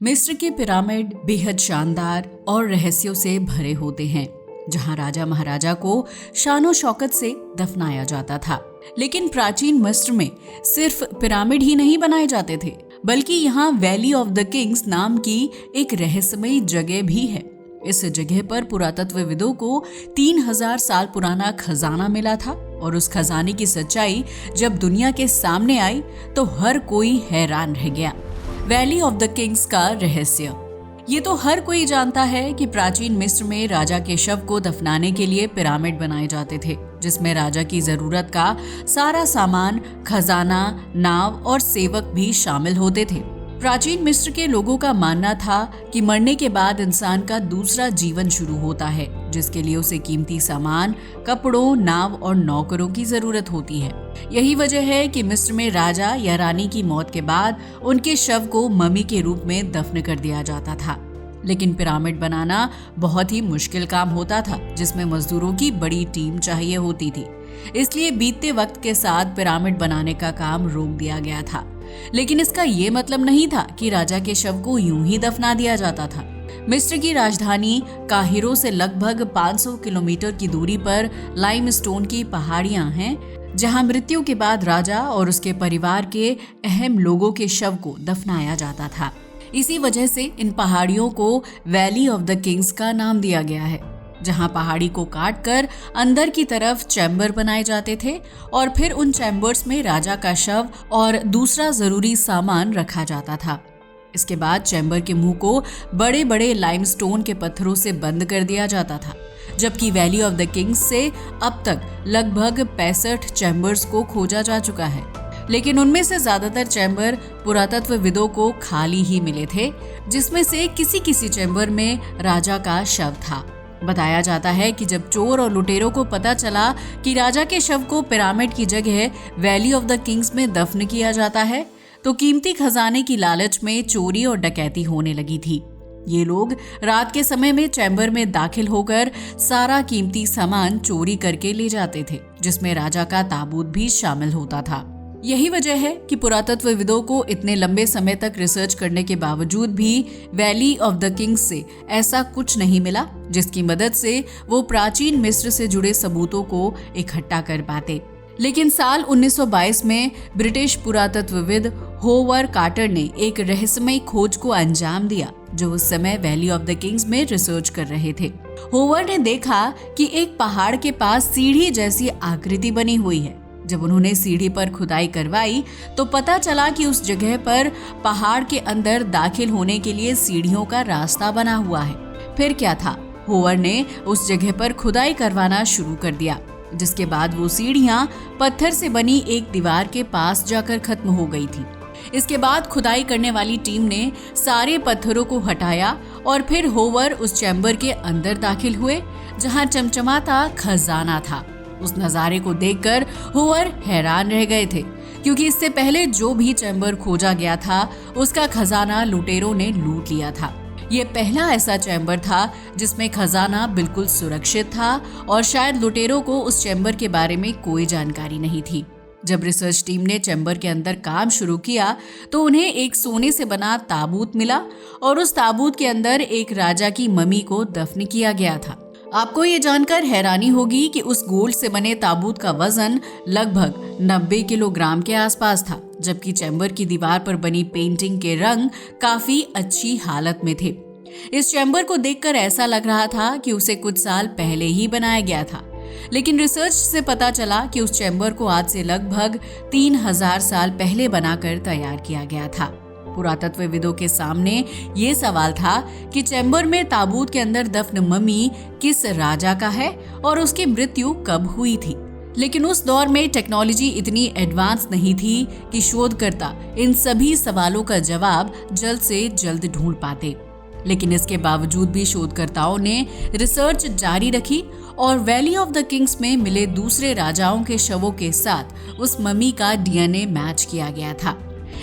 मिस्र के पिरामिड बेहद शानदार और रहस्यों से भरे होते हैं, जहां राजा महाराजा को शानो शौकत से दफनाया जाता था। लेकिन प्राचीन मिस्र में सिर्फ पिरामिड ही नहीं बनाए जाते थे, बल्कि यहाँ वैली ऑफ द किंग्स नाम की एक रहस्यमयी जगह भी है। इस जगह पर पुरातत्वविदों को 3000 साल पुराना खजाना मिला था और उस खजाने की सच्चाई जब दुनिया के सामने आई तो हर कोई हैरान रह गया। वैली ऑफ द किंग्स का रहस्य। ये तो हर कोई जानता है कि प्राचीन मिस्र में राजा के शव को दफनाने के लिए पिरामिड बनाए जाते थे, जिसमें राजा की जरूरत का सारा सामान, खजाना, नाव और सेवक भी शामिल होते थे। प्राचीन मिस्र के लोगों का मानना था कि मरने के बाद इंसान का दूसरा जीवन शुरू होता है, जिसके लिए उसे कीमती सामान, कपड़ों, नाव और नौकरों की जरूरत होती है। यही वजह है कि मिस्र में राजा या रानी की मौत के बाद उनके शव को ममी के रूप में दफन कर दिया जाता था। लेकिन पिरामिड बनाना बहुत ही मुश्किल काम होता था, जिसमें मजदूरों की बड़ी टीम चाहिए होती थी। इसलिए बीतते वक्त के साथ पिरामिड बनाने का काम रोक दिया गया था। लेकिन इसका ये मतलब नहीं था कि राजा के शव को यूं ही दफना दिया जाता था। मिस्र की राजधानी काहिरो से लगभग 500 किलोमीटर की दूरी पर लाइमस्टोन की पहाड़ियां हैं, जहां मृत्यु के बाद राजा और उसके परिवार के अहम लोगों के शव को दफनाया जाता था। इसी वजह से इन पहाड़ियों को वैली ऑफ द किंग्स का नाम दिया गया है, जहां पहाड़ी को काटकर अंदर की तरफ चैम्बर बनाए जाते थे और फिर उन चैम्बर्स में राजा का शव और दूसरा जरूरी सामान रखा जाता था। इसके बाद चैम्बर के मुंह को बड़े बड़े लाइमस्टोन के पत्थरों से बंद कर दिया जाता था। जबकि वैली ऑफ द किंग्स से अब तक लगभग 65 चैम्बर्स को खोजा जा चुका है, लेकिन उनमें से ज्यादातर चैम्बर पुरातत्वविदों को खाली ही मिले थे, जिसमें से किसी चैम्बर में राजा का शव था। बताया जाता है कि जब चोर और लुटेरों को पता चला कि राजा के शव को पिरामिड की जगह वैली ऑफ द किंग्स में दफन किया जाता है, तो कीमती खजाने की लालच में चोरी और डकैती होने लगी थी। ये लोग रात के समय में चैम्बर में दाखिल होकर सारा कीमती सामान चोरी करके ले जाते थे, जिसमें राजा का ताबूत भी शामिल होता था। यही वजह है कि पुरातत्वविदों को इतने लंबे समय तक रिसर्च करने के बावजूद भी वैली ऑफ द किंग्स से ऐसा कुछ नहीं मिला जिसकी मदद से वो प्राचीन मिस्र से जुड़े सबूतों को इकट्ठा कर पाते। लेकिन साल 1922 में ब्रिटिश पुरातत्वविद होवर्ड कार्टर ने एक रहस्यमयी खोज को अंजाम दिया, जो उस समय वैली ऑफ द किंग्स में रिसर्च कर रहे थे। होवर्ड ने देखा कि एक पहाड़ के पास सीढ़ी जैसी आकृति बनी हुई है। जब उन्होंने सीढ़ी पर खुदाई करवाई तो पता चला कि उस जगह पर पहाड़ के अंदर दाखिल होने के लिए सीढ़ियों का रास्ता बना हुआ है। फिर क्या था, होवर्ड ने उस जगह पर खुदाई करवाना शुरू कर दिया, जिसके बाद वो सीढ़ियां पत्थर से बनी एक दीवार के पास जाकर खत्म हो गई थी। इसके बाद खुदाई करने वाली टीम ने सारे पत्थरों को हटाया और फिर होवर्ड उस चैम्बर के अंदर दाखिल हुए, जहां चमचमाता खजाना था। उस नजारे को देखकर होवर्ड हैरान रह गए थे, क्योंकि इससे पहले जो भी चैम्बर खोजा गया था उसका खजाना लुटेरों ने लूट लिया था। ये पहला ऐसा चैम्बर था जिसमें खजाना बिल्कुल सुरक्षित था और शायद लुटेरों को उस चैम्बर के बारे में कोई जानकारी नहीं थी। जब रिसर्च टीम ने चैम्बर के अंदर काम शुरू किया तो उन्हें एक सोने से बना ताबूत मिला और उस ताबूत के अंदर एक राजा की ममी को दफन किया गया था। आपको ये जानकर हैरानी होगी कि उस गोल्ड से बने ताबूत का वजन लगभग 90 किलोग्राम के आसपास था, जबकि चैम्बर की दीवार पर बनी पेंटिंग के रंग काफी अच्छी हालत में थे। इस चैम्बर को देखकर ऐसा लग रहा था कि उसे कुछ साल पहले ही बनाया गया था, लेकिन रिसर्च से पता चला कि उस चैम्बर को आज से लगभग 3000 साल पहले बनाकर तैयार किया गया था। पुरातत्वविदों के सामने ये सवाल था कि चैम्बर में ताबूत के अंदर दफन ममी किस राजा का है और उसकी मृत्यु कब हुई थी। लेकिन उस दौर में टेक्नोलॉजी इतनी एडवांस नहीं थी कि शोधकर्ता इन सभी सवालों का जवाब जल्द से जल्द ढूंढ पाते। लेकिन इसके बावजूद भी शोधकर्ताओं ने रिसर्च जारी रखी और वैली ऑफ द किंग्स में मिले दूसरे राजाओं के शवों के साथ उस ममी का डीएनए मैच किया गया था।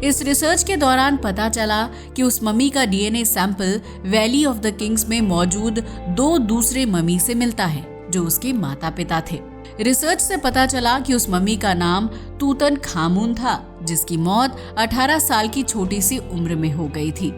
इस रिसर्च के दौरान पता चला कि उस ममी का DNA sample valley of the Kings में मौजूद 2 दूसरे ममी से मिलता है, जो उसके माता पिता थे। रिसर्च से पता चला कि उस मम्मी का नाम तूतनखामुन था, जिसकी मौत 18 साल की छोटी सी उम्र में हो गई थी।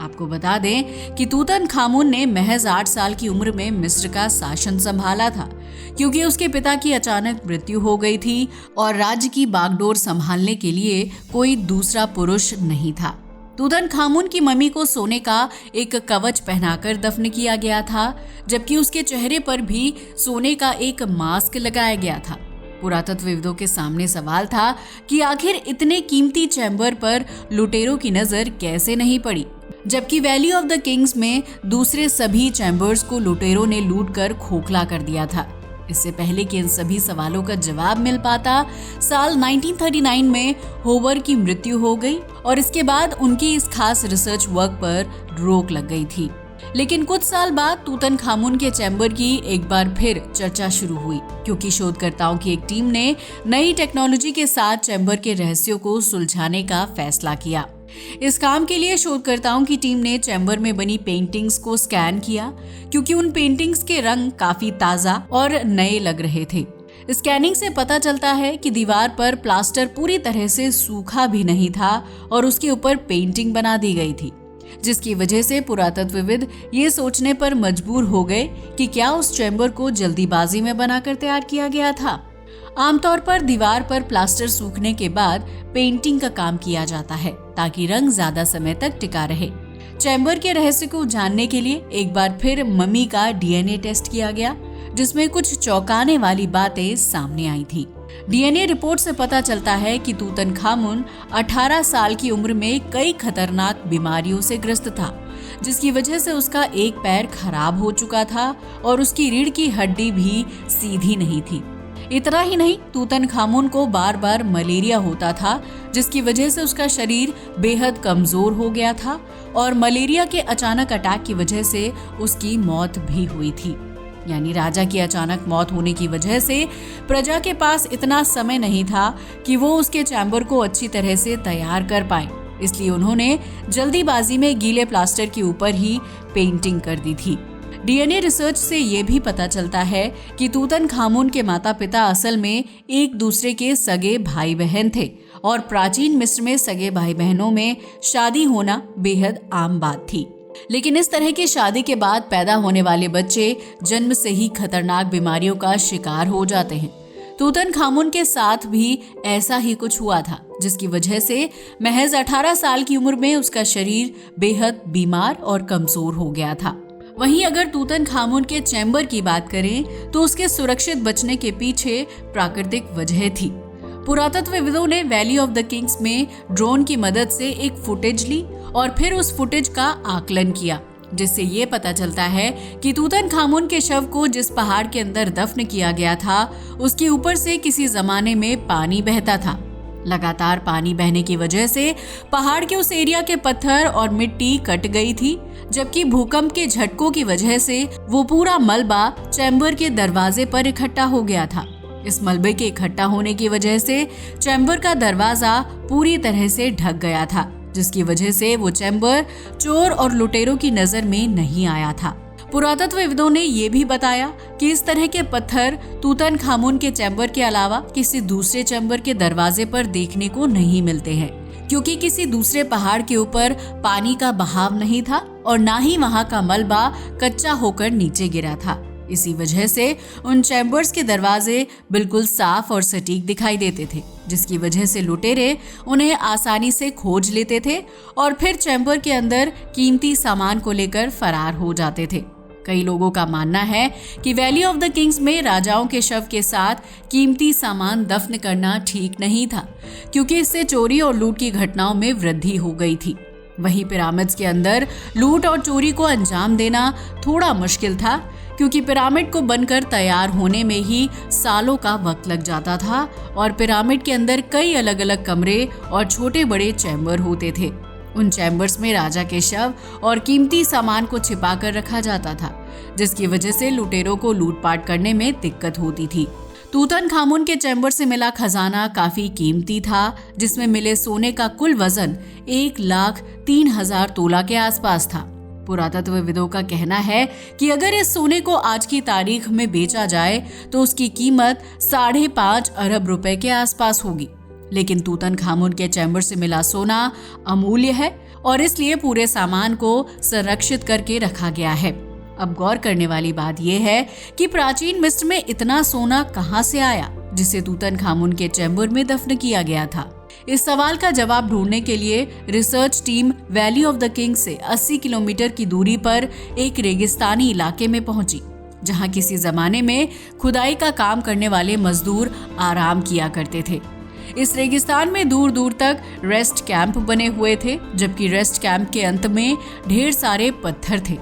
आपको बता दें कि तूतनखामुन ने महज 8 साल की उम्र में मिस्र का शासन संभाला था, क्योंकि उसके पिता की अचानक मृत्यु हो गई थी और राज्य की बागडोर संभालने के लिए कोई दूसरा पुरुष नहीं था। तूतनखामुन की मम्मी को सोने का एक कवच पहनाकर दफन किया गया था, जबकि उसके चेहरे पर भी सोने का एक मास्क लगाया गया था। पुरातत्वविदों के सामने सवाल था कि आखिर इतने कीमती चैम्बर पर लुटेरों की नजर कैसे नहीं पड़ी, जबकि वैली ऑफ द किंग्स में दूसरे सभी चैम्बर्स को लुटेरों ने लूटकर खोखला कर दिया था। इससे पहले कि इन सभी सवालों का जवाब मिल पाता, साल 1939 में होवर की मृत्यु हो गई और इसके बाद उनकी इस खास रिसर्च वर्क पर रोक लग गई थी। लेकिन कुछ साल बाद तूतनखामुन के चैम्बर की एक बार फिर चर्चा शुरू हुई, क्योंकि शोधकर्ताओं की एक टीम ने नई टेक्नोलॉजी के साथ चैम्बर के रहस्यों को सुलझाने का फैसला किया। इस काम के लिए शोधकर्ताओं की टीम ने चैम्बर में बनी पेंटिंग्स को स्कैन किया, क्योंकि उन पेंटिंग्स के रंग काफी ताजा और नए लग रहे थे। स्कैनिंग से पता चलता है कि दीवार पर प्लास्टर पूरी तरह से सूखा भी नहीं था और उसके ऊपर पेंटिंग बना दी गई थी, जिसकी वजह से पुरातत्वविद ये सोचने पर मजबूर हो गए कि क्या उस चैम्बर को जल्दीबाजी में बनाकर तैयार किया गया था। आमतौर पर दीवार पर प्लास्टर सूखने के बाद पेंटिंग का काम किया जाता है ताकि रंग ज्यादा समय तक टिका रहे। चैम्बर के रहस्य को जानने के लिए एक बार फिर मम्मी का डीएनए टेस्ट किया गया, जिसमें कुछ चौंकाने वाली बातें सामने आई थी। डीएनए रिपोर्ट से पता चलता है कि तूतनखामुन 18 साल की उम्र में कई खतरनाक बीमारियों से ग्रस्त था, जिसकी वजह से उसका एक पैर खराब हो चुका था और उसकी रीढ़ की हड्डी भी सीधी नहीं थी। इतना ही नहीं, तूतनखामुन को बार बार मलेरिया होता था, जिसकी वजह से उसका शरीर बेहद कमजोर हो गया था और मलेरिया के अचानक अटैक की वजह से उसकी मौत भी हुई थी। यानी राजा की अचानक मौत होने की वजह से प्रजा के पास इतना समय नहीं था कि वो उसके चैम्बर को अच्छी तरह से तैयार कर पाए, इसलिए उन्होंने जल्दीबाजी में गीले प्लास्टर के ऊपर ही पेंटिंग कर दी थी। डीएनए रिसर्च से ये भी पता चलता है कि तूतनखामुन के माता पिता असल में एक दूसरे के सगे भाई बहन थे और प्राचीन मिस्र में सगे भाई बहनों में शादी होना बेहद आम बात थी। लेकिन इस तरह की शादी के बाद पैदा होने वाले बच्चे जन्म से ही खतरनाक बीमारियों का शिकार हो जाते हैं। तूतनखामुन के साथ भी ऐसा ही कुछ हुआ था, जिसकी वजह से महज 18 साल की उम्र में उसका शरीर बेहद बीमार और कमजोर हो गया था। वहीं अगर तूतनखामुन के चैम्बर की बात करें तो उसके सुरक्षित बचने के पीछे प्राकृतिक वजह थी। पुरातत्वविदों ने वैली ऑफ द किंग्स में ड्रोन की मदद से एक फुटेज ली और फिर उस फुटेज का आकलन किया, जिससे ये पता चलता है कि तूतनखामुन के शव को जिस पहाड़ के अंदर दफन किया गया था, उसके ऊपर से किसी जमाने में पानी बहता था। लगातार पानी बहने की वजह से पहाड़ के उस एरिया के पत्थर और मिट्टी कट गई थी, जबकि भूकंप के झटकों की वजह से वो पूरा मलबा चैम्बर के दरवाजे पर इकट्ठा हो गया था। इस मलबे के इकट्ठा होने की वजह से चैम्बर का दरवाजा पूरी तरह से ढक गया था, जिसकी वजह से वो चैम्बर चोर और लुटेरों की नजर में नहीं आया था। पुरातत्वविदों ने ये भी बताया कि इस तरह के पत्थर तूतनखामुन के चैम्बर के अलावा किसी दूसरे चैम्बर के दरवाजे पर देखने को नहीं मिलते हैं, क्योंकि किसी दूसरे पहाड़ के ऊपर पानी का बहाव नहीं था और ना ही वहां का मलबा कच्चा होकर नीचे गिरा था। इसी वजह से उन चैम्बर्स के दरवाजे बिल्कुल साफ और सटीक दिखाई देते थे, जिसकी वजह से लुटेरे उन्हें आसानी से खोज लेते थे और फिर चैम्बर के अंदर कीमती सामान को लेकर फरार हो जाते थे। कई लोगों का मानना है कि वैली ऑफ द किंग्स में राजाओं के शव के साथ कीमती सामान दफन करना ठीक नहीं था, क्योंकि इससे चोरी और लूट की घटनाओं में वृद्धि हो गई थी। वहीं पिरामिड्स के अंदर लूट और चोरी को अंजाम देना थोड़ा मुश्किल था, क्योंकि पिरामिड को बनकर तैयार होने में ही सालों का वक्त लग जाता था और पिरामिड के अंदर कई अलग अलग कमरे और छोटे बड़े चैम्बर होते थे। उन चैम्बर्स में राजा के शव और कीमती सामान को छिपा कर रखा जाता था, जिसकी वजह से लुटेरों को लूटपाट करने में दिक्कत होती थी। तूतनखामुन के चैम्बर से मिला खजाना काफी कीमती था, जिसमें मिले सोने का कुल वजन 1,03,000 तोला के आसपास था। पुरातत्वविदों का कहना है कि अगर इस सोने को आज की तारीख में बेचा जाए तो उसकी कीमत 5.5 अरब रुपए के आसपास होगी। लेकिन तूतनखामुन के चैम्बर से मिला सोना अमूल्य है और इसलिए पूरे सामान को संरक्षित करके रखा गया है। अब गौर करने वाली बात यह है कि प्राचीन मिस्र में इतना सोना कहां से आया जिसे तूतनखामुन के चैम्बर में दफन किया गया था। इस सवाल का जवाब ढूंढने के लिए research team valley of the king से 80 किलोमीटर की दूरी पर एक रेगिस्तानी इलाके में पहुंची, जहां किसी जमाने में खुदाई का काम करने वाले मजदूर आराम किया करते थे। इस रेगिस्तान में दूर दूर तक रेस्ट कैंप बने हुए थे, जबकि रेस्ट कैंप के अंत में ढेर सारे पत्थर थे।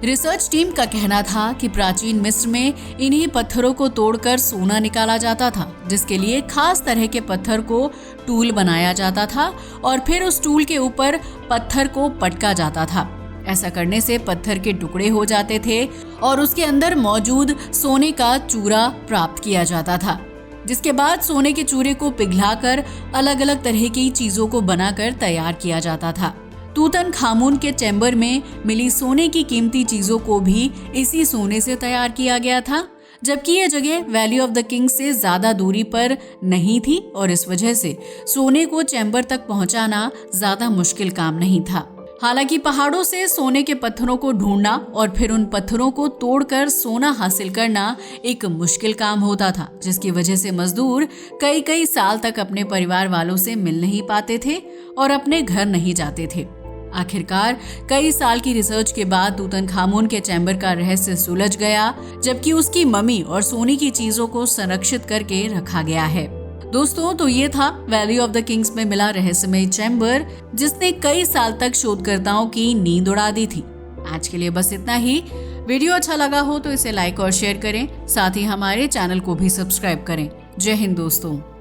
रिसर्च टीम का कहना था कि प्राचीन मिस्र में इन्हीं पत्थरों को तोड़कर सोना निकाला जाता था, जिसके लिए खास तरह के पत्थर को टूल बनाया जाता था और फिर उस टूल के ऊपर पत्थर को पटका जाता था। ऐसा करने से पत्थर के टुकड़े हो जाते थे और उसके अंदर मौजूद सोने का चूरा प्राप्त किया जाता था, जिसके बाद सोने के चूरे को पिघलाकर अलग अलग तरह की चीजों को बनाकर तैयार किया जाता था। तूतनखामुन के चैम्बर में मिली सोने की कीमती चीजों को भी इसी सोने से तैयार किया गया था, जबकि यह जगह वैली ऑफ द किंग से ज्यादा दूरी पर नहीं थी और इस वजह से सोने को चैम्बर तक पहुंचाना ज्यादा मुश्किल काम नहीं था। हालांकि पहाड़ों से सोने के पत्थरों को ढूंढना और फिर उन पत्थरों को तोड़कर सोना हासिल करना एक मुश्किल काम होता था, जिसकी वजह से मजदूर कई कई साल तक अपने परिवार वालों से मिल नहीं पाते थे और अपने घर नहीं जाते थे। आखिरकार कई साल की रिसर्च के बाद तूतनखामुन के चैम्बर का रहस्य सुलझ गया, जबकि उसकी मम्मी और सोने की चीजों को संरक्षित करके रखा गया है। दोस्तों, तो ये था वैली ऑफ द किंग्स में मिला रहस्यमय चैम्बर, जिसने कई साल तक शोधकर्ताओं की नींद उड़ा दी थी। आज के लिए बस इतना ही। वीडियो अच्छा लगा हो तो इसे लाइक और शेयर करें, साथ ही हमारे चैनल को भी सब्सक्राइब करें। जय हिंद दोस्तों।